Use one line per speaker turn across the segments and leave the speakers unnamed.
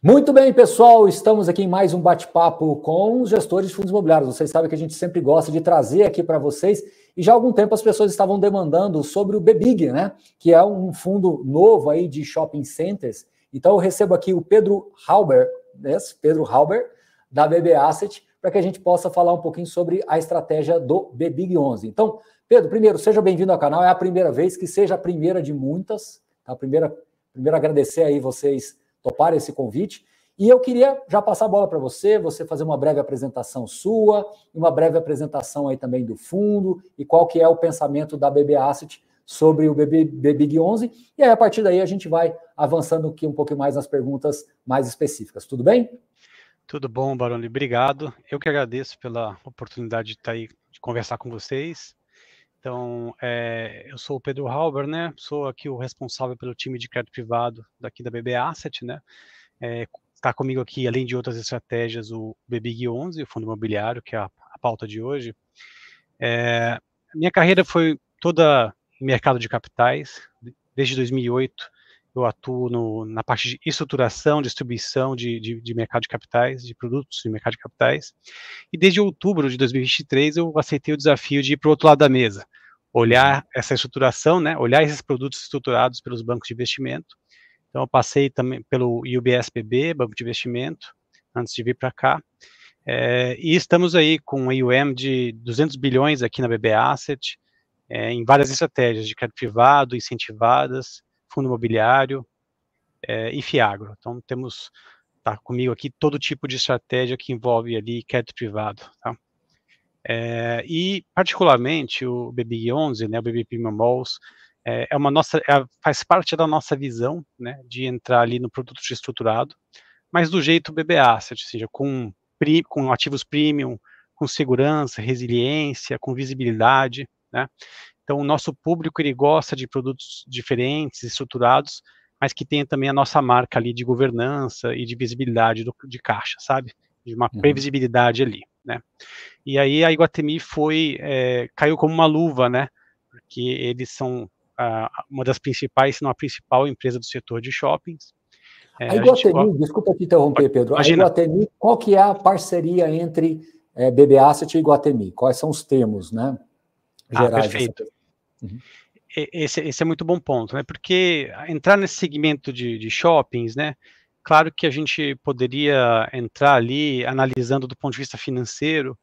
Muito bem, pessoal, estamos aqui em mais um bate-papo com os gestores de fundos imobiliários. Vocês sabem que a gente sempre gosta de trazer aqui para vocês, e já há algum tempo as pessoas estavam demandando sobre o BBIG, né? Que é um fundo novo aí de shopping centers. Então eu recebo aqui o Pedro Halber, da BB Asset, para que a gente possa falar um pouquinho sobre a estratégia do BBIG 11. Então, Pedro, primeiro, seja bem-vindo ao canal, é a primeira vez, que seja a primeira de muitas, tá? Primeiro agradecer aí vocês toparem esse convite, e eu queria já passar a bola para você fazer uma breve apresentação sua, uma breve apresentação aí também do fundo, e qual que é o pensamento da BB Asset sobre o BBIG 11, e aí a partir daí a gente vai avançando aqui um pouquinho mais nas perguntas mais específicas, tudo bem?
Tudo bom, Baroni, obrigado. Eu que agradeço pela oportunidade de estar aí, de conversar com vocês. Então, eu sou o Pedro Halber, né? Sou aqui o responsável pelo time de crédito privado daqui da BB Asset, né? Está comigo aqui, além de outras estratégias, o BBIG 11, o fundo imobiliário, que é a pauta de hoje. Minha carreira foi toda em mercado de capitais. Desde 2008, eu atuo na parte de estruturação, distribuição de mercado de capitais, de produtos de mercado de capitais. E desde outubro de 2023, eu aceitei o desafio de ir para o outro lado da mesa, olhar essa estruturação, né, olhar esses produtos estruturados pelos bancos de investimento. Então, eu passei também pelo UBS BB, Banco de Investimento, antes de vir para cá. E estamos aí com um AUM de 200 bilhões aqui na BB Asset, em várias estratégias de crédito privado, incentivadas, fundo imobiliário e Fiagro. Então, tá comigo aqui todo tipo de estratégia que envolve ali crédito privado, tá? E, particularmente, o BBIG 11, né, o BB Premium Malls, faz parte da nossa visão, né, de entrar ali no produto estruturado, mas do jeito BB Asset, ou seja, com ativos premium, com segurança, resiliência, com visibilidade, né? Então, o nosso público, ele gosta de produtos diferentes, estruturados, mas que tenha também a nossa marca ali de governança e de visibilidade de caixa, sabe? De uma previsibilidade ali, né? E aí a Iguatemi caiu como uma luva, né? Porque eles são uma das principais, se não a principal empresa do setor de shoppings.
A Iguatemi, desculpa te interromper, Pedro,
imagina.
A Iguatemi, qual que é a parceria entre BB Asset e Iguatemi? Quais são os termos, né, gerais?
Perfeito. Esse é muito bom ponto, né? Porque entrar nesse segmento de shoppings, né? Claro que a gente poderia entrar ali analisando do ponto de vista financeiro,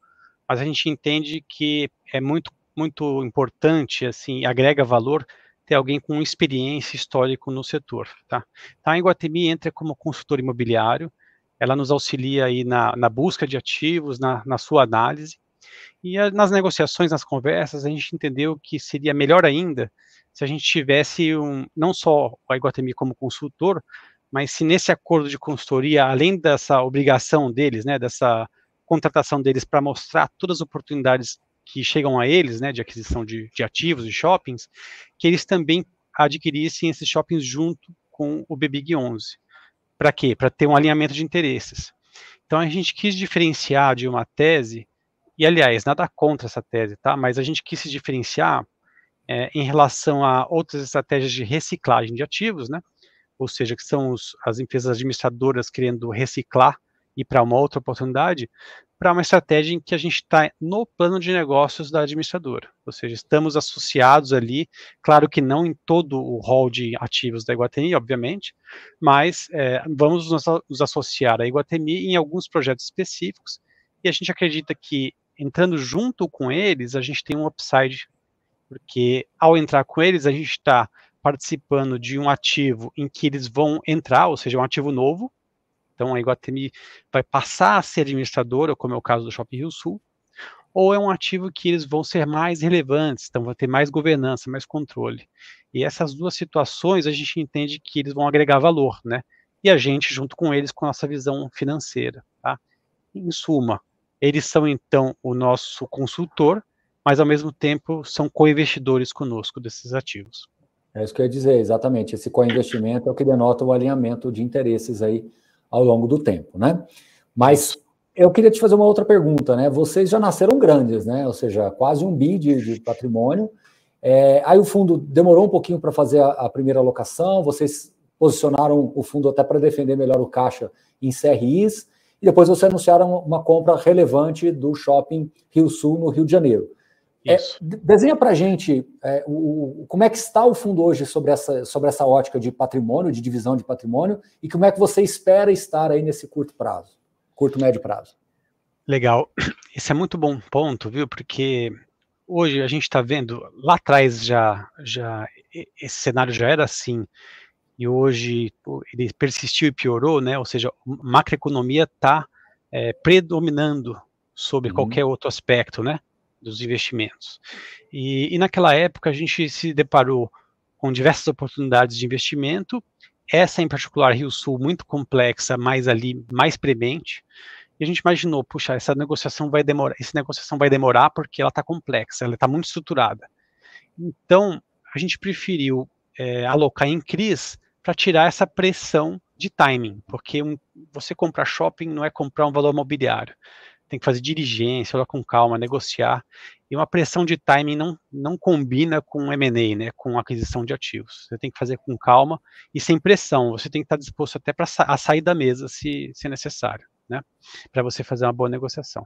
mas a gente entende que é muito, muito importante, assim, agrega valor ter alguém com experiência histórica no setor, tá? Então, a Iguatemi entra como consultor imobiliário, ela nos auxilia aí na busca de ativos, na sua análise, e nas negociações, nas conversas, a gente entendeu que seria melhor ainda se a gente tivesse não só a Iguatemi como consultor, mas se nesse acordo de consultoria, além dessa obrigação deles, né, dessa contratação deles para mostrar todas as oportunidades que chegam a eles, né, de aquisição de ativos, de shoppings, que eles também adquirissem esses shoppings junto com o BBIG 11. Para quê? Para ter um alinhamento de interesses. Então, a gente quis diferenciar de uma tese, e aliás, nada contra essa tese, tá? Mas a gente quis se diferenciar em relação a outras estratégias de reciclagem de ativos, né? Ou seja, que são as empresas administradoras querendo reciclar e para uma outra oportunidade, para uma estratégia em que a gente está no plano de negócios da administradora. Ou seja, estamos associados ali, claro que não em todo o rol de ativos da Iguatemi, obviamente, mas vamos nos associar à Iguatemi em alguns projetos específicos, e a gente acredita que entrando junto com eles, a gente tem um upside, porque ao entrar com eles, a gente está participando de um ativo em que eles vão entrar, ou seja, um ativo novo. Então, a Iguatemi vai passar a ser administradora, como é o caso do Shopping Rio Sul, ou é um ativo que eles vão ser mais relevantes, então vai ter mais governança, mais controle. E essas duas situações, a gente entende que eles vão agregar valor, né? E a gente, junto com eles, com a nossa visão financeira, tá? Em suma, eles são, então, o nosso consultor, mas, ao mesmo tempo, são co-investidores conosco desses ativos.
É isso que eu ia dizer, exatamente. Esse co-investimento é o que denota o alinhamento de interesses aí ao longo do tempo, né? Mas eu queria te fazer uma outra pergunta, né? Vocês já nasceram grandes, né? Ou seja, quase 1 bi de patrimônio. Aí o fundo demorou um pouquinho para fazer a primeira alocação, vocês posicionaram o fundo até para defender melhor o caixa em CRIs, e depois vocês anunciaram uma compra relevante do Shopping Rio Sul, no Rio de Janeiro. Desenha para a gente como é que está o fundo hoje sobre essa ótica de patrimônio, de divisão de patrimônio, e como é que você espera estar aí nesse curto, médio prazo.
Legal. Esse é muito bom ponto, viu? Porque hoje a gente está vendo, lá atrás já esse cenário já era assim, e hoje ele persistiu e piorou, né? Ou seja, a macroeconomia está predominando sobre qualquer outro aspecto, né, dos investimentos. E naquela época a gente se deparou com diversas oportunidades de investimento, essa em particular Rio Sul muito complexa, mais premente, e a gente imaginou, puxa, essa negociação vai demorar porque ela está complexa, ela está muito estruturada. Então a gente preferiu alocar em CRIs para tirar essa pressão de timing, porque você comprar shopping não é comprar um valor imobiliário. Tem que fazer diligência, olhar com calma, negociar. E uma pressão de timing não combina com M&A, né, com aquisição de ativos. Você tem que fazer com calma e sem pressão. Você tem que estar disposto até a sair da mesa, se necessário, né, para você fazer uma boa negociação.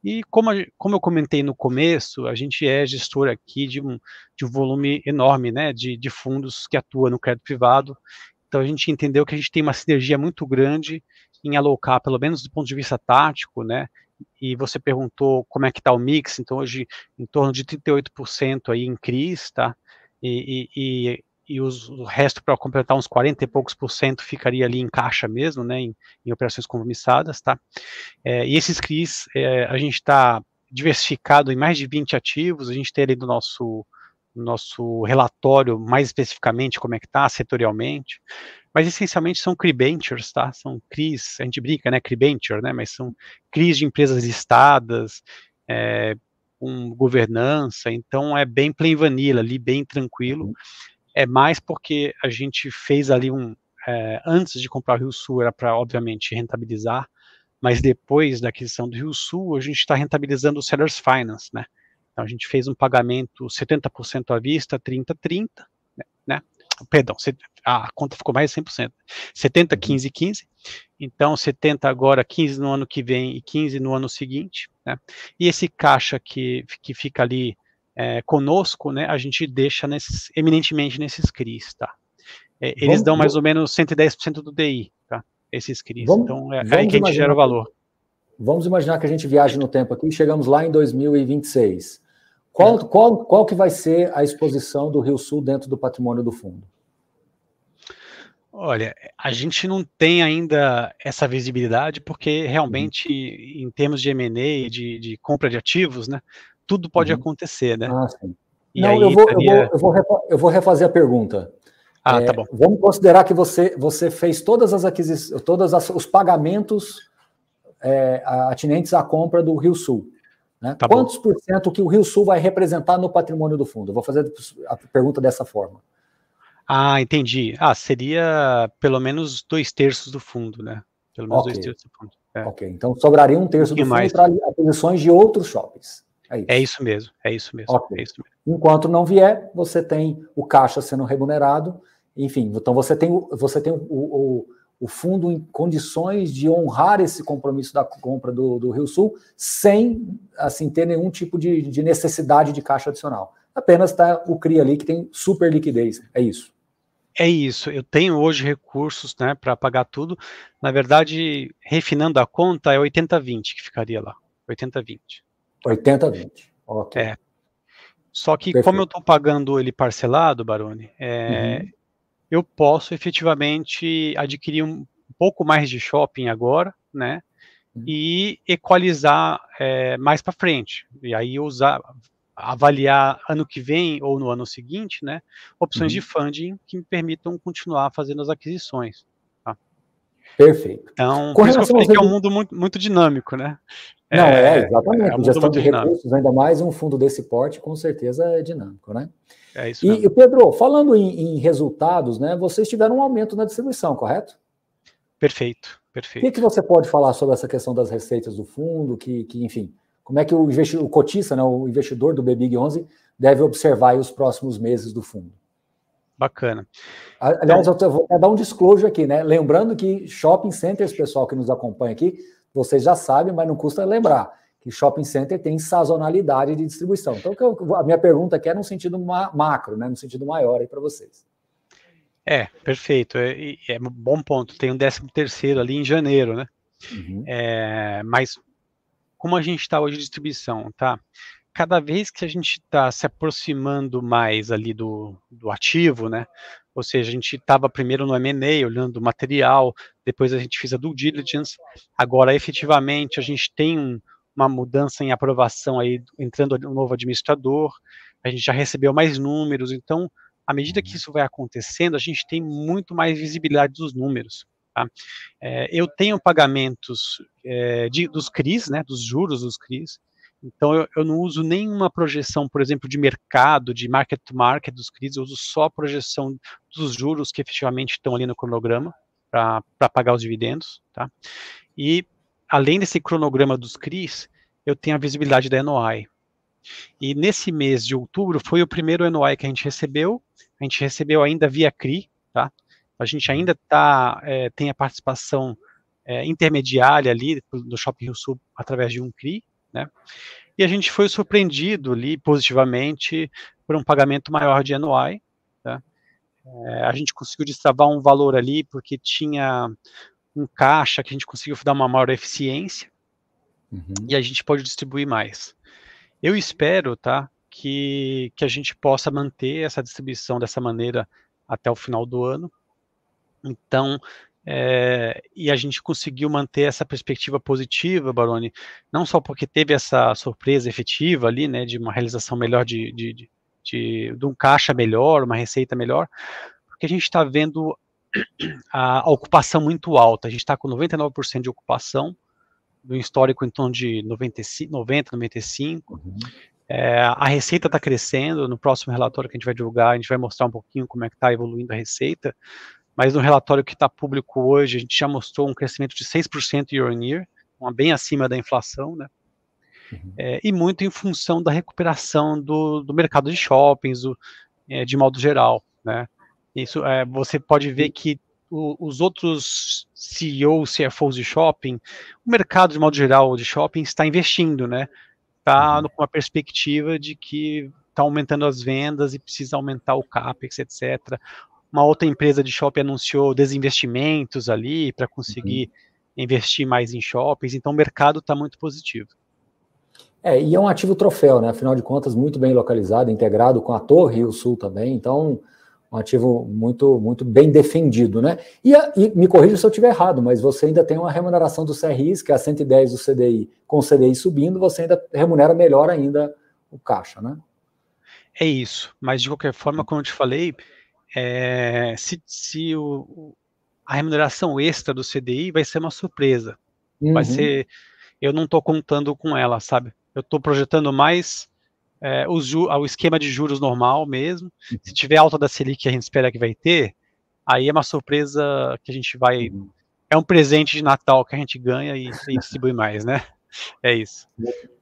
E como eu comentei no começo, a gente é gestor aqui de um volume enorme, né, de fundos que atuam no crédito privado. Então a gente entendeu que a gente tem uma sinergia muito grande em alocar, pelo menos do ponto de vista tático, né? E você perguntou como é que está o mix, então hoje em torno de 38% aí em CRIs, tá? E o resto, para completar uns 40 e poucos por cento, ficaria ali em caixa mesmo, né? Em operações compromissadas, tá? E esses CRIs, a gente está diversificado em mais de 20 ativos, a gente tem ali no nosso relatório, mais especificamente, como é que está, setorialmente, mas essencialmente são CRIventures, tá? São CRIs, a gente brinca, né, CRIventure, né, mas são CRIs de empresas listadas, com governança, então é bem plain vanilla ali, bem tranquilo, é mais porque a gente fez ali antes de comprar o Rio Sul, era para, obviamente, rentabilizar, mas depois da aquisição do Rio Sul, a gente está rentabilizando o Sellers Finance, né? Então a gente fez um pagamento 70% à vista, 30%, né? Perdão, a conta ficou mais de 100%. 70, 15, 15. Então 70 agora, 15 no ano que vem e 15 no ano seguinte, né? E esse caixa que fica ali conosco, né? A gente deixa eminentemente nesses CRIs, tá? Eles dão mais ou menos 110% do DI, tá? Esses CRIs. Então é aí que a gente gera o valor.
Vamos imaginar que a gente viaje no tempo aqui, chegamos lá em 2026. Qual que vai ser a exposição do Rio Sul dentro do patrimônio do fundo?
Olha, a gente não tem ainda essa visibilidade, porque realmente, em termos de M&A, de compra de ativos, né, tudo pode acontecer, né?
Ah, sim.
E
não,
aí
eu vou refazer a pergunta.
Tá bom.
Vamos considerar que você fez todas as aquisições, os pagamentos atinentes à compra do Rio Sul. Né? Quantos por cento que o Rio Sul vai representar no patrimônio do fundo? Eu vou fazer a pergunta dessa forma.
Entendi. Seria pelo menos 2/3 do fundo, né? Pelo menos 2/3 do fundo.
Ok, então sobraria 1/3 do fundo para aquisições de outros shoppings.
É isso mesmo. Okay. É isso mesmo.
Enquanto não vier, você tem o caixa sendo remunerado, enfim, então você tem o fundo em condições de honrar esse compromisso da compra do Rio Sul sem, assim, ter nenhum tipo de necessidade de caixa adicional. Apenas está o CRI ali que tem super liquidez, é isso.
É isso, eu tenho hoje recursos, né, para pagar tudo. Na verdade, refinando a conta, é 80/20 que ficaria lá, 80/20.
80/20, ok.
Só que Perfeito. Como eu estou pagando ele parcelado, Baroni, eu posso efetivamente adquirir um pouco mais de shopping agora, né, e equalizar mais para frente. E aí avaliar ano que vem ou no ano seguinte, né, opções de funding que me permitam continuar fazendo as aquisições. Tá?
Perfeito.
Então, por isso que eu falei que é um mundo muito, muito dinâmico, né?
Não, exatamente. Gestão de recursos, ainda mais um fundo desse porte, com certeza é dinâmico, né?
É isso mesmo.
E Pedro, falando em resultados, né, vocês tiveram um aumento na distribuição, correto?
Perfeito.
O que você pode falar sobre essa questão das receitas do fundo, que enfim, como é que o cotista, né, o investidor do BBIG11, deve observar aí os próximos meses do fundo?
Bacana.
Aliás, então, eu vou dar um disclosure aqui, né? Lembrando que shopping centers, pessoal que nos acompanha aqui, vocês já sabem, mas não custa lembrar que shopping center tem sazonalidade de distribuição. Então, a minha pergunta aqui é no sentido macro, né? No sentido maior aí para vocês.
Perfeito. É um bom ponto. Tem um 13º ali em janeiro, né?
Uhum.
Mas como a gente está hoje de distribuição, tá? Cada vez que a gente está se aproximando mais ali do ativo, né? Ou seja, a gente estava primeiro no M&A, olhando o material, depois a gente fez a due diligence, agora efetivamente a gente tem uma mudança em aprovação aí, entrando um novo administrador, a gente já recebeu mais números, então, à medida que isso vai acontecendo, a gente tem muito mais visibilidade dos números. Tá? Eu tenho pagamentos dos CRIs, né, dos juros dos CRIs, então eu não uso nenhuma projeção, por exemplo, de mercado, de market to market dos CRIs, eu uso só a projeção dos juros que efetivamente estão ali no cronograma para pagar os dividendos. Tá? E além desse cronograma dos CRIs, eu tenho a visibilidade da NOI. E nesse mês de outubro foi o primeiro NOI que a gente recebeu ainda via CRI, tá? A gente ainda tem a participação intermediária ali do Shopping Rio Sul através de um CRI, né? E a gente foi surpreendido ali positivamente por um pagamento maior de NOI, tá? A gente conseguiu destravar um valor ali porque tinha um caixa que a gente conseguiu dar uma maior eficiência e a gente pode distribuir mais. Eu espero, tá, que a gente possa manter essa distribuição dessa maneira até o final do ano. Então, e a gente conseguiu manter essa perspectiva positiva, Baroni, não só porque teve essa surpresa efetiva ali, né, de uma realização melhor de um caixa melhor, uma receita melhor, porque a gente está vendo a ocupação muito alta, a gente está com 99% de ocupação, do histórico em torno de 95, 90, 95%, a receita está crescendo, no próximo relatório que a gente vai divulgar, a gente vai mostrar um pouquinho como é que está evoluindo a receita, mas no relatório que está público hoje, a gente já mostrou um crescimento de 6% year on year, bem acima da inflação, né? E muito em função da recuperação do mercado de shoppings, de modo geral, né? Isso, você pode ver que os outros CEOs, CFOs de shopping, o mercado de modo geral de shopping está investindo, né? Está com uma perspectiva de que está aumentando as vendas e precisa aumentar o CAPEX, etc. Uma outra empresa de shopping anunciou desinvestimentos ali para conseguir investir mais em shoppings, então o mercado está muito positivo.
E é um ativo troféu, né? Afinal de contas, muito bem localizado, integrado com a Torre Rio Sul também, então um ativo muito, muito bem defendido, né? E me corrija se eu estiver errado, mas você ainda tem uma remuneração do CRIs, que é a 110 do CDI, com o CDI subindo, você ainda remunera melhor ainda o caixa, né?
É isso, mas de qualquer forma, como eu te falei, se a remuneração extra do CDI vai ser uma surpresa, vai ser, eu não estou contando com ela, sabe? Eu estou projetando mais o esquema de juros normal mesmo. Se tiver alta da Selic que a gente espera que vai ter, aí é uma surpresa que a gente vai... É um presente de Natal que a gente ganha e distribui mais, né? É isso.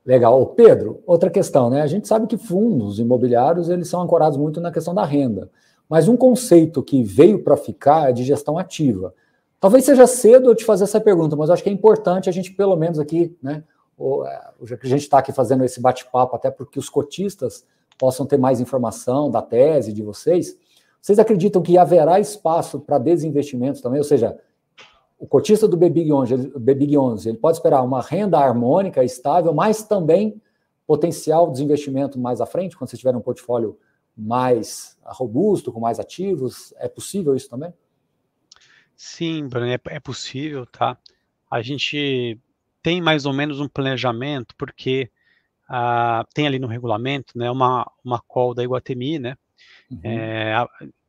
Legal. Pedro, outra questão, né? A gente sabe que fundos imobiliários, eles são ancorados muito na questão da renda. Mas um conceito que veio para ficar é de gestão ativa. Talvez seja cedo eu te fazer essa pergunta, mas eu acho que é importante a gente, pelo menos aqui, né? Já que a gente está aqui fazendo esse bate-papo, até porque os cotistas possam ter mais informação da tese de vocês acreditam que haverá espaço para desinvestimentos também? Ou seja, o cotista do BBIG 11, ele pode esperar uma renda harmônica, estável, mas também potencial desinvestimento mais à frente, quando você tiver um portfólio mais robusto, com mais ativos? É possível isso também?
Sim, Bruno, é possível, tá? A gente tem mais ou menos um planejamento, porque tem ali no regulamento, né, uma call da Iguatemi, né,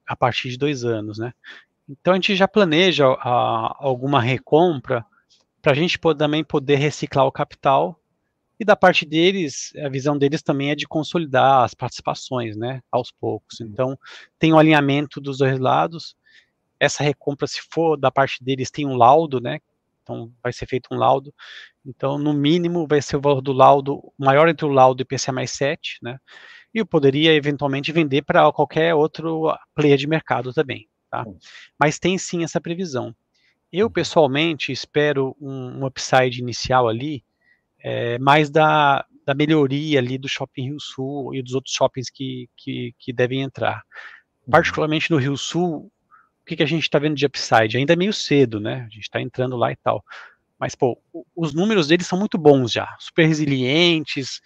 a partir de 2 anos, né. Então a gente já planeja alguma recompra para a gente também poder reciclar o capital, e da parte deles, a visão deles também é de consolidar as participações, né, aos poucos. Então tem um alinhamento dos dois lados. Essa recompra, se for da parte deles, tem um laudo, né, então vai ser feito um laudo. Então, no mínimo, vai ser o valor do laudo maior entre o laudo e IPCA mais 7, né? e eu poderia eventualmente vender para qualquer outro player de mercado também, tá? Mas tem sim essa previsão. Eu, pessoalmente, espero um upside inicial ali, mais da melhoria ali do Shopping Rio Sul e dos outros shoppings que devem entrar. Particularmente no Rio Sul, o que a gente está vendo de upside? Ainda é meio cedo, né? A gente está entrando lá e tal. Mas, pô, os números deles são muito bons já, super resilientes,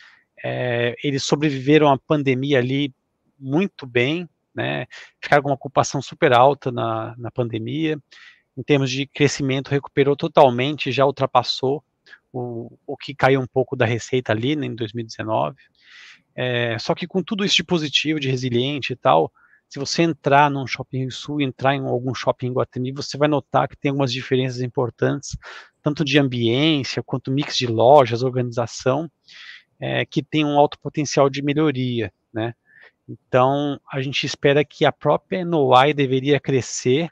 eles sobreviveram à pandemia ali muito bem, né? Ficaram com uma ocupação super alta na pandemia. Em termos de crescimento, recuperou totalmente, já ultrapassou o que caiu um pouco da receita ali, né, em 2019. Só que com tudo isso de positivo, de resiliente e tal, se você entrar num Shopping Rio Sul, entrar em algum shopping em Iguatemi, você vai notar que tem algumas diferenças importantes, tanto de ambiência, quanto mix de lojas, organização, que tem um alto potencial de melhoria, né? Então, a gente espera que a própria NOI deveria crescer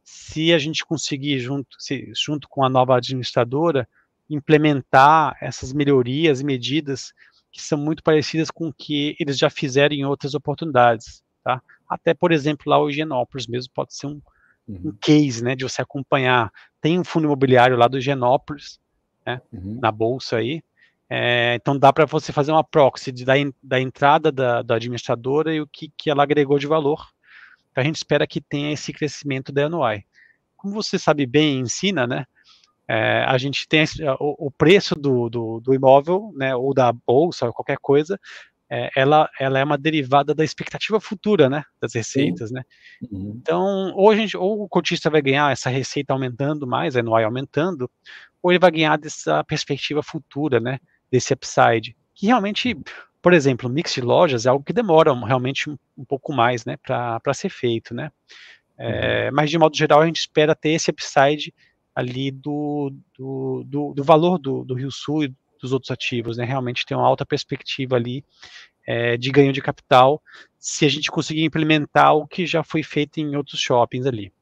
se a gente conseguir, junto com a nova administradora, implementar essas melhorias e medidas que são muito parecidas com o que eles já fizeram em outras oportunidades, tá? Até, por exemplo, lá o Higienópolis mesmo pode ser um case, né, de você acompanhar. Tem um fundo imobiliário lá do Higienópolis, né, na bolsa aí, então dá para você fazer uma proxy da entrada da administradora e o que ela agregou de valor. Então a gente espera que tenha esse crescimento da NOI. Como você sabe bem, ensina, né, a gente tem o preço do imóvel, né, ou da bolsa, ou qualquer coisa, ela é uma derivada da expectativa futura, né, das receitas, né. Então, ou o cotista vai ganhar essa receita aumentando mais, a NOI aumentando, ou ele vai ganhar dessa perspectiva futura, né, desse upside, que realmente, por exemplo, o mix de lojas é algo que demora realmente um pouco mais, né, para ser feito, né. Mas de modo geral a gente espera ter esse upside ali do valor do Rio Sul e dos outros ativos, né, realmente tem uma alta perspectiva ali de ganho de capital, se a gente conseguir implementar o que já foi feito em outros shoppings ali.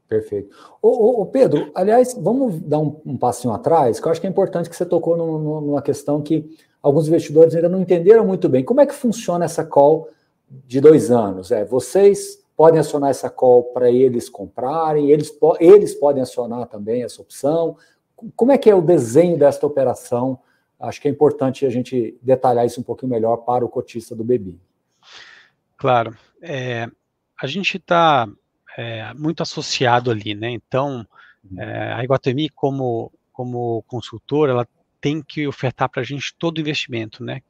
Perfeito. Ô Pedro, aliás, vamos dar um passinho atrás, que eu acho que é importante que você tocou numa questão que alguns investidores ainda não entenderam muito bem. Como é que funciona essa call de 2 anos? Vocês podem acionar essa call para eles comprarem, eles podem acionar também essa opção. Como é que é o desenho desta operação? Acho que é importante a gente detalhar isso um pouquinho melhor para o cotista do BB.
Claro. A gente está muito associado ali, né? Então, a Iguatemi, como consultora, ela tem que ofertar para a gente todo o investimento, né?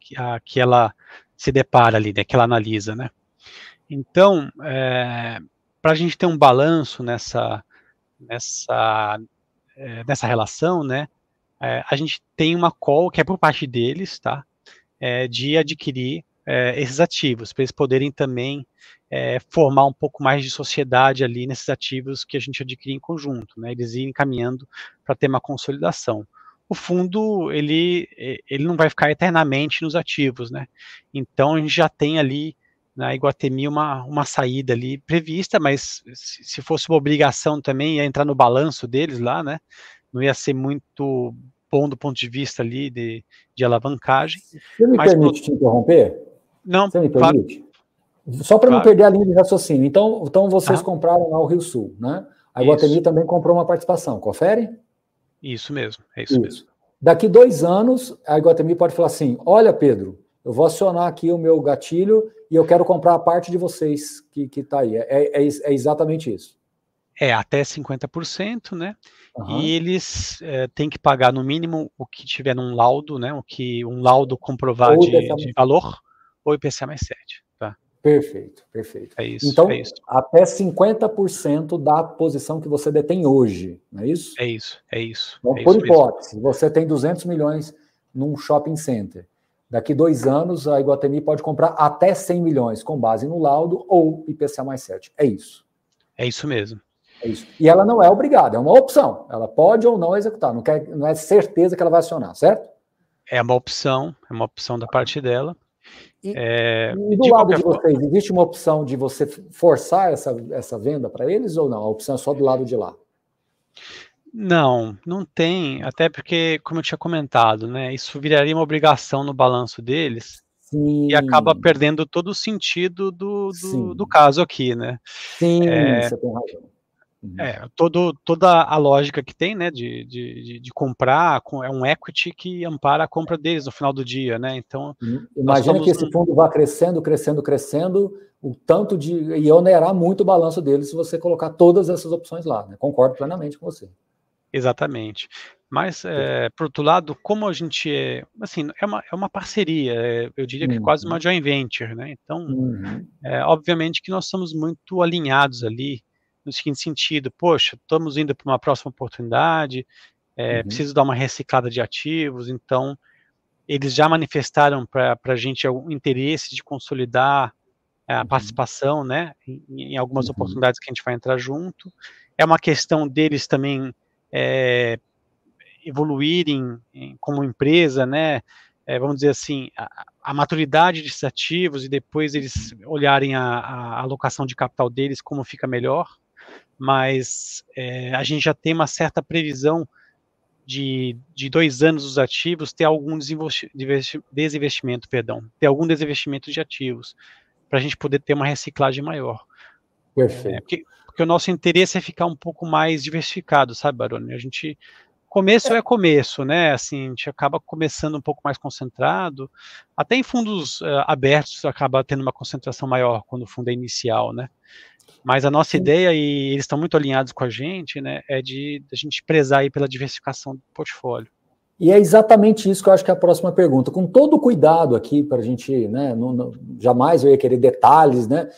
Que ela se depara ali, né? Que ela analisa, né? Então, para a gente ter um balanço nessa relação, né? A gente tem uma call que é por parte deles, tá? De adquirir esses ativos, para eles poderem também formar um pouco mais de sociedade ali nesses ativos que a gente adquire em conjunto, né? Eles irem caminhando para ter uma consolidação. O fundo, ele não vai ficar eternamente nos ativos, né? Então, a gente já tem ali na Iguatemi uma saída ali prevista, mas se fosse uma obrigação também, ia entrar no balanço deles lá, né? Não ia ser muito bom do ponto de vista ali de alavancagem.
Você me permite te interromper?
Não,
Você me
claro.
permite? Só para não perder a linha de raciocínio. Então vocês compraram lá o Rio Sul, né? A Iguatemi também comprou uma participação, confere?
Isso mesmo, é isso mesmo.
Daqui 2 anos, a Iguatemi pode falar assim, olha, Pedro, eu vou acionar aqui o meu gatilho e eu quero comprar a parte de vocês que está aí. É exatamente isso.
Até 50%, né? E eles têm que pagar no mínimo o que tiver num laudo, né? Um laudo comprovar de valor, ou IPCA mais 7. Tá?
Perfeito.
É isso.
Então, até 50% da posição que você detém hoje, não é isso?
É isso.
Então, por hipótese, você tem 200 milhões num shopping center. Daqui 2 anos, a Iguatemi pode comprar até 100 milhões com base no laudo ou IPCA mais 7. É isso.
É isso mesmo.
É isso. E ela não é obrigada, é uma opção. Ela pode ou não executar, não é certeza que ela vai acionar, certo?
É uma opção da parte dela.
E do lado de vocês, existe uma opção de você forçar essa venda para eles ou não? A opção é só do lado de lá?
Não tem, até porque, como eu tinha comentado, né, isso viraria uma obrigação no balanço deles, e acaba perdendo todo o sentido do caso aqui, né?
Sim, você tem razão.
Toda a lógica que tem, né, de comprar, é um equity que ampara a compra deles no final do dia, né? Então,
imagina que esse fundo vá crescendo, o tanto e onerar muito o balanço dele se você colocar todas essas opções lá, né? Concordo plenamente com você.
Exatamente. Mas, por outro lado, como a gente assim, é uma parceria, eu diria que é quase uma joint venture, né? Então, obviamente que nós estamos muito alinhados ali, no seguinte sentido: poxa, estamos indo para uma próxima oportunidade, preciso dar uma reciclada de ativos, então eles já manifestaram para a gente o interesse de consolidar a participação, né, em algumas oportunidades que a gente vai entrar junto. É uma questão deles também evoluírem como empresa, né, vamos dizer assim, a maturidade desses ativos e depois eles olharem a alocação de capital deles, como fica melhor, mas a gente já tem uma certa previsão de 2 anos dos ativos ter algum desinvestimento, ter algum desinvestimento de ativos, para a gente poder ter uma reciclagem maior.
Perfeito.
Porque o nosso interesse é ficar um pouco mais diversificado, sabe, Baroni? Começo é começo, né? Assim, a gente acaba começando um pouco mais concentrado, até em fundos abertos acaba tendo uma concentração maior quando o fundo é inicial, né? Mas a nossa ideia, e eles estão muito alinhados com a gente, né, é de a gente prezar aí pela diversificação do portfólio.
E é exatamente isso que eu acho que é a próxima pergunta. Com todo o cuidado aqui, para a gente, né, jamais eu ia querer detalhes, né?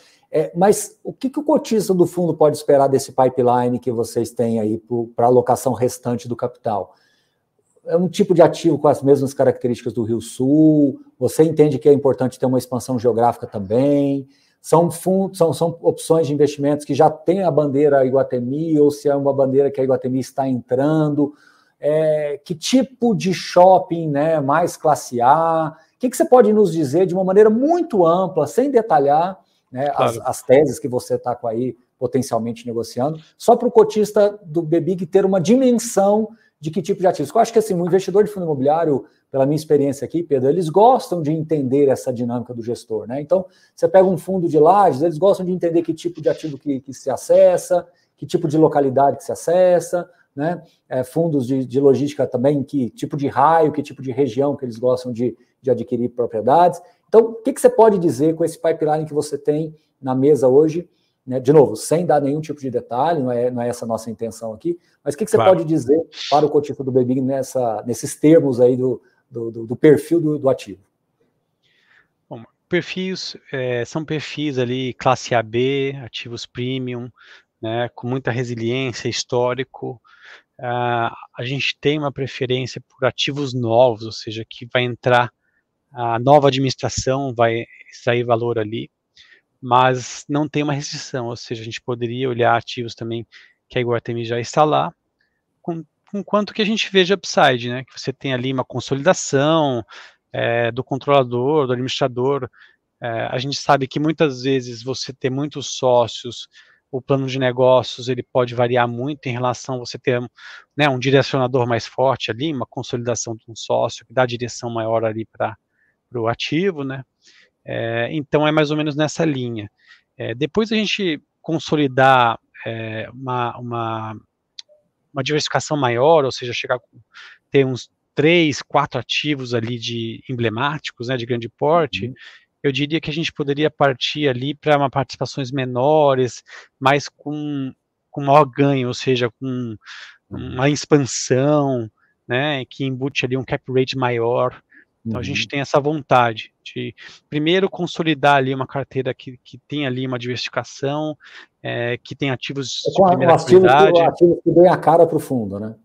Mas o que o cotista do fundo pode esperar desse pipeline que vocês têm aí para a alocação restante do capital? É um tipo de ativo com as mesmas características do Rio Sul? Você entende que é importante ter uma expansão geográfica também? São opções de investimentos que já têm a bandeira Iguatemi, ou se é uma bandeira que a Iguatemi está entrando? Que tipo de shopping, né, mais classe A? O que você pode nos dizer de uma maneira muito ampla, sem detalhar, né, claro, as teses que você está aí potencialmente negociando, só para o cotista do BBIG ter uma dimensão de que tipo de ativos? Eu acho que assim, o investidor de fundo imobiliário, pela minha experiência aqui, Pedro, eles gostam de entender essa dinâmica do gestor, né? Então, você pega um fundo de lajes, eles gostam de entender que tipo de ativo que se acessa, que tipo de localidade que se acessa, né? Fundos de logística também, que tipo de raio, que tipo de região que eles gostam de adquirir propriedades. Então, o que você pode dizer com esse pipeline que você tem na mesa hoje, né? De novo, sem dar nenhum tipo de detalhe, não é essa a nossa intenção aqui, mas o que você pode dizer para o cotista do BBIG nesses termos aí do perfil do ativo?
Bom, perfis são perfis ali classe AB, ativos premium, né, com muita resiliência, histórico. A gente tem uma preferência por ativos novos, ou seja, que vai entrar a nova administração, vai sair valor ali, mas não tem uma restrição, ou seja, a gente poderia olhar ativos também que a Iguatemi já está lá, com quanto que a gente veja upside, né, que você tem ali uma consolidação do controlador, do administrador. A gente sabe que muitas vezes você ter muitos sócios, o plano de negócios ele pode variar muito em relação a você ter, né, um direcionador mais forte ali, uma consolidação de um sócio que dá direção maior ali para o ativo, né? Então é mais ou menos nessa linha. Depois a gente consolidar uma diversificação maior, ou seja, chegar a ter uns 3, 4 ativos ali de emblemáticos, né, de grande porte, eu diria que a gente poderia partir ali para uma participações menores, mas com maior ganho, ou seja, com uma expansão, né, que embute ali um cap rate maior. Então a gente tem essa vontade de, primeiro, consolidar ali uma carteira que tem ali uma diversificação, que tem ativos de primeira qualidade.
Ativos que deem a cara para o fundo, né?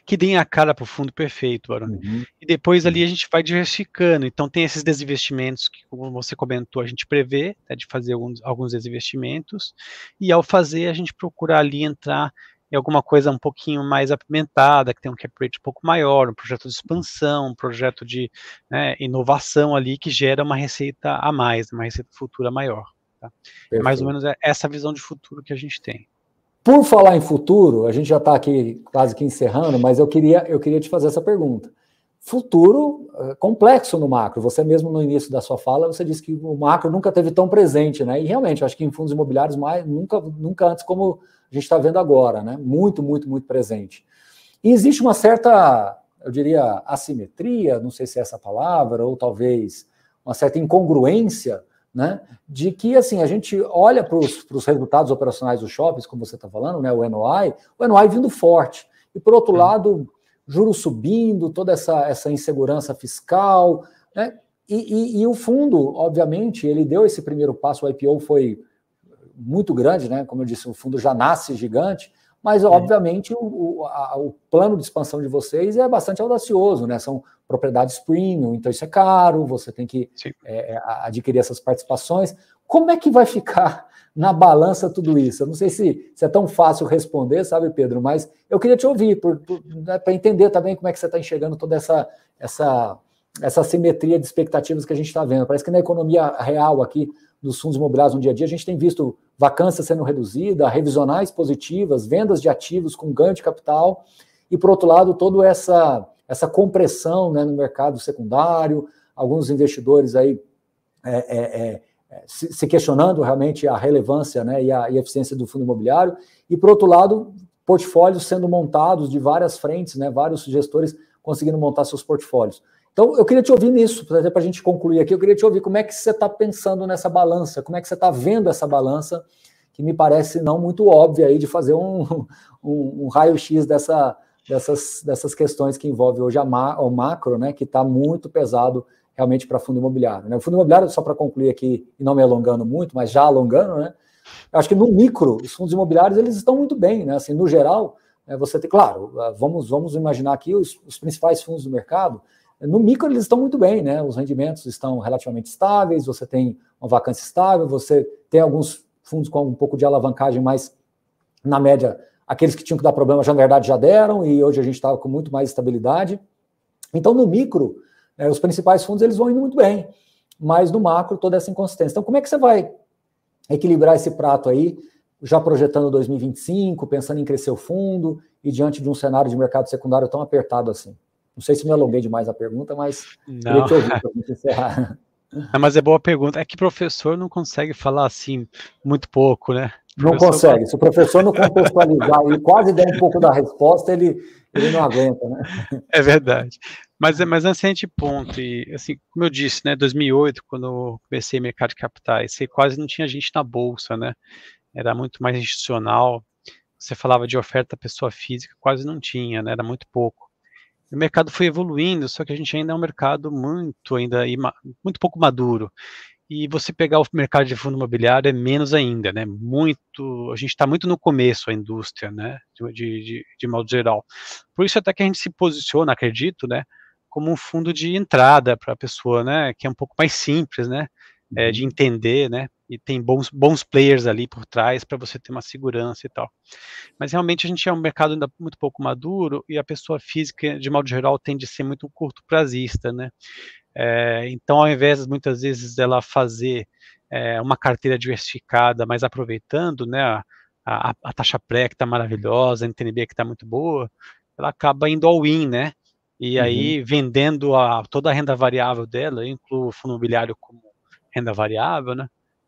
Que deem a cara para o fundo, perfeito, Baroni. E depois ali a gente vai diversificando. Então tem esses desinvestimentos que, como você comentou, a gente prevê, né, de fazer alguns desinvestimentos, e ao fazer a gente procura ali entrar em alguma coisa um pouquinho mais apimentada, que tem um cap rate um pouco maior, um projeto de expansão, um projeto de, né, inovação ali, que gera uma receita a mais, uma receita futura maior. Tá? É mais ou menos essa visão de futuro que a gente tem.
Por falar em futuro, a gente já está aqui quase que encerrando, mas eu queria te fazer essa pergunta. futuro complexo no macro. Você mesmo no início da sua fala, você disse que o macro nunca teve tão presente, né? E realmente, eu acho que em fundos imobiliários nunca antes como a gente está vendo agora, né? Muito, muito, muito presente. E existe uma certa, eu diria, assimetria, não sei se é essa palavra, ou talvez uma certa incongruência, né? De que, assim, a gente olha para os resultados operacionais dos shoppings, como você está falando, né? O NOI vindo forte. E, por outro lado, juros subindo, toda essa insegurança fiscal, né? E o fundo, obviamente, ele deu esse primeiro passo, o IPO foi muito grande, né? Como eu disse, o fundo já nasce gigante, mas, obviamente, o plano de expansão de vocês é bastante audacioso, né? São propriedades premium, então isso é caro, você tem que adquirir essas participações. Como é que vai ficar na balança tudo isso? Eu não sei se é tão fácil responder, sabe, Pedro? Mas eu queria te ouvir, né, para entender também como é que você está enxergando toda essa simetria de expectativas que a gente está vendo. Parece que na economia real aqui, dos fundos imobiliários no dia a dia, a gente tem visto vacância sendo reduzida, revisionais positivas, vendas de ativos com ganho de capital, e, por outro lado, toda essa compressão, né, no mercado secundário, alguns investidores aí se questionando realmente a relevância, né, e a eficiência do fundo imobiliário, e, por outro lado, portfólios sendo montados de várias frentes, né, vários gestores conseguindo montar seus portfólios. Então, eu queria te ouvir nisso, para a gente concluir aqui, eu queria te ouvir como é que você está pensando nessa balança, como é que você está vendo essa balança, que me parece não muito óbvia aí de fazer um raio-x dessas questões que envolvem hoje o macro, né, que está muito pesado realmente para fundo imobiliário, né? O fundo imobiliário, só para concluir aqui, e não me alongando muito, mas já alongando, né? Eu acho que no micro, os fundos imobiliários, eles estão muito bem, né? Assim, no geral, você tem, claro, vamos imaginar aqui os principais fundos do mercado. No micro eles estão muito bem, né? Os rendimentos estão relativamente estáveis, você tem uma vacância estável, você tem alguns fundos com um pouco de alavancagem, mas na média, aqueles que tinham que dar problema já na verdade já deram, e hoje a gente está com muito mais estabilidade. Então, no micro, os principais fundos eles vão indo muito bem, mas no macro toda essa inconsistência. Então, como é que você vai equilibrar esse prato aí, já projetando 2025, pensando em crescer o fundo e diante de um cenário de mercado secundário tão apertado assim? Não sei se me alonguei demais a pergunta, mas queria te ouvir para a gente encerrar.
Não, mas é boa pergunta. É que professor não consegue falar assim muito pouco, né?
Não consegue. Se o professor não contextualizar e quase der um pouco da resposta, ele não aguenta, né?
É verdade. Mas é um excelente ponto. E, assim, como eu disse, né, 2008, quando eu comecei mercado de capitais, você quase não tinha gente na bolsa, né? Era muito mais institucional. Você falava de oferta pessoa física, quase não tinha, né? Era muito pouco. O mercado foi evoluindo, só que a gente ainda é um mercado muito pouco maduro. E você pegar o mercado de fundo imobiliário é menos ainda, né? A gente está muito no começo, a indústria, né? De modo geral. Por isso até que a gente se posiciona, acredito, né? Como um fundo de entrada para a pessoa, né? Que é um pouco mais simples, né? De entender, né? E tem bons players ali por trás para você ter uma segurança e tal. Mas realmente a gente é um mercado ainda muito pouco maduro e a pessoa física, de modo geral, tende a ser muito curto prazista, né? Então, ao invés, muitas vezes, dela fazer uma carteira diversificada, mas aproveitando, né, a taxa pré que está maravilhosa, a NTNB que está muito boa, ela acaba indo all in, né? E aí, vendendo toda a renda variável dela, eu incluo o fundo imobiliário como renda variável, né?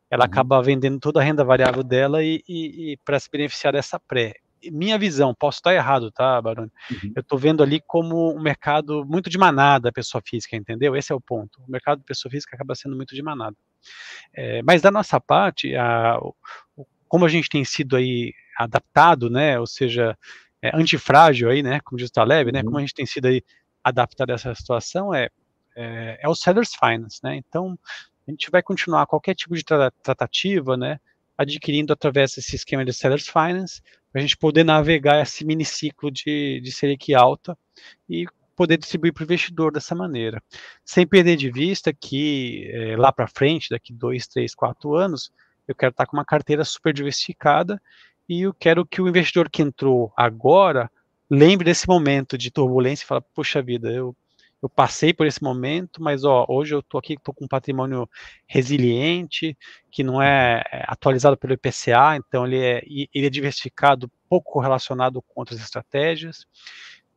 Ela acaba vendendo toda a renda variável dela e para se beneficiar dessa pré. Minha visão, posso estar errado, tá, Baroni? Eu estou vendo ali como um mercado muito de manada, pessoa física, entendeu? Esse é o ponto. O mercado de pessoa física acaba sendo muito de manada. Mas da nossa parte, como a gente tem sido aí adaptado, né? Ou seja, antifrágil aí, né? Como diz o Taleb, né? Como a gente tem sido aí adaptado a essa situação é o seller's finance, né? Então a gente vai continuar qualquer tipo de tratativa, né? Adquirindo através desse esquema de seller's finance, para a gente poder navegar esse miniciclo de Selic alta e poder distribuir para o investidor dessa maneira. Sem perder de vista que lá para frente, daqui 2, 3, 4 anos, eu quero estar com uma carteira super diversificada e eu quero que o investidor que entrou agora lembre desse momento de turbulência e fala, poxa vida, eu passei por esse momento, mas hoje eu estou aqui, estou com um patrimônio resiliente, que não é atualizado pelo IPCA, então ele é diversificado, pouco correlacionado com outras estratégias.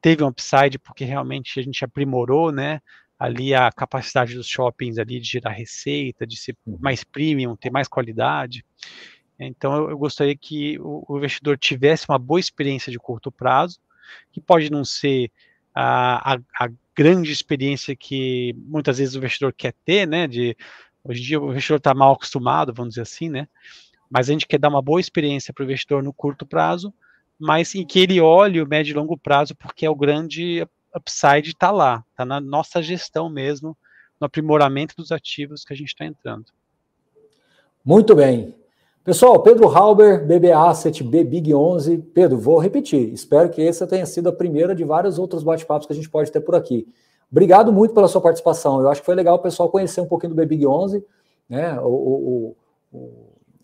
teve um upside porque realmente a gente aprimorou, né, ali a capacidade dos shoppings ali de gerar receita, de ser mais premium, ter mais qualidade. Então eu gostaria que o investidor tivesse uma boa experiência de curto prazo, que pode não ser a grande experiência que muitas vezes o investidor quer ter, né, hoje em dia o investidor está mal acostumado, vamos dizer assim, né, mas a gente quer dar uma boa experiência para o investidor no curto prazo, mas em que ele olhe o médio e longo prazo, porque é o grande upside está lá, está na nossa gestão mesmo, no aprimoramento dos ativos que a gente está entrando.
Muito bem. Pessoal, Pedro Halber, BB Asset, BBIG11. Pedro, vou repetir. Espero que essa tenha sido a primeira de vários outros bate-papos que a gente pode ter por aqui. Obrigado muito pela sua participação. Eu acho que foi legal o pessoal conhecer um pouquinho do BBIG11. Né?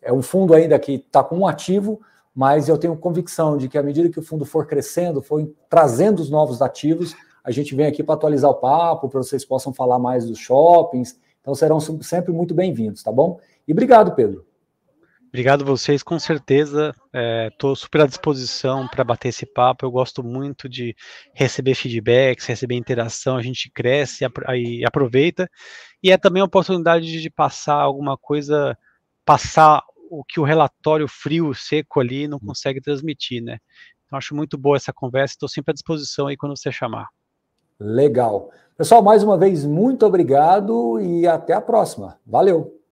É um fundo ainda que está com um ativo, mas eu tenho convicção de que à medida que o fundo for crescendo, for trazendo os novos ativos, a gente vem aqui para atualizar o papo, para vocês possam falar mais dos shoppings. Então serão sempre muito bem-vindos, tá bom? E obrigado, Pedro.
Obrigado a vocês, com certeza, estou super à disposição para bater esse papo, eu gosto muito de receber feedbacks, receber interação, a gente cresce e aproveita, e é também uma oportunidade de passar alguma coisa, passar o que o relatório frio, seco ali não consegue transmitir, né? Então acho muito boa essa conversa, estou sempre à disposição aí quando você chamar.
Legal. Pessoal, mais uma vez, muito obrigado e até a próxima. Valeu!